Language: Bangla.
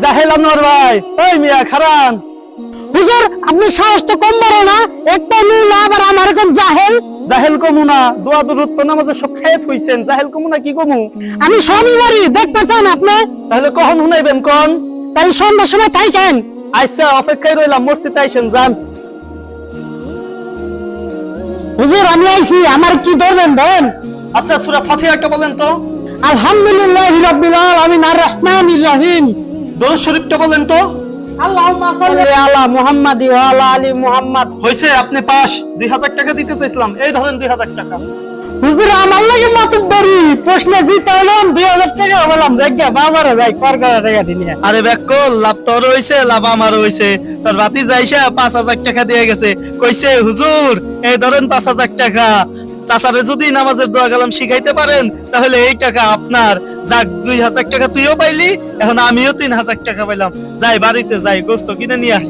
জাহেল আনোয়ার ভাই, ওই মিয়া খারান। হুজুর আপনি সাহস তো কম বড় না, একটা মিল আবার আমার এরকম জাহেল। জাহেল কমু না, দোয়া দুরুদ তো নামাজে সব খায়াত হইছেন, জাহেল কমু না কি কমু? আমি সবই পারি, দেখতে চান আপনি? তাহলে কখন শুনাইবেন কোন? তাই সন্ধ্যার সময় থাকেন। আচ্ছা অপেক্ষায় রইলাম, মসজিদে আইসেন, যান। হুজুর আমি আইছি, আমার কি ধরবেন বলেন? আচ্ছা সূরা ফাতিহা একটা বলেন তো। আলহামদুলিল্লাহি রাব্বিল আলামিন আর রহমানির রহিম। দরুদ শরীফটা বলেন তো। আল্লাহুম্মা সাল্লি আলা মুহাম্মাদি ওয়া আলা আলি মুহাম্মাদ। হইছে, আপনি পাস। 2000 টাকা দিতে চাইছিলাম, এই ধরেন 2000 টাকা। হুজুর আমার লাগে মাতুব্বরি প্রশ্ন জিতে হলাম 2000 টাকা বললাম, দেখে বাজারে যাই করগড়া টাকা দিয়ে। আরে বেকল, লাভ তোর হইছে, লাভ আমার হইছে। তোর বাতি যাইসা 5000 টাকা দিয়ে গেছে, কইছে হুজুর এই ধরেন 5000 টাকা। চাচারে যদি নামাজের দোয়া কালাম শিখাইতে পারেন তাহলে এই টাকা আপনার। যাক 2000 টাকা তুইও পাইলি, এখন আমিও 3000 টাকা পাইলাম। যাই বাড়িতে যাই, গোস্ত কিনে নিয়ে আয়।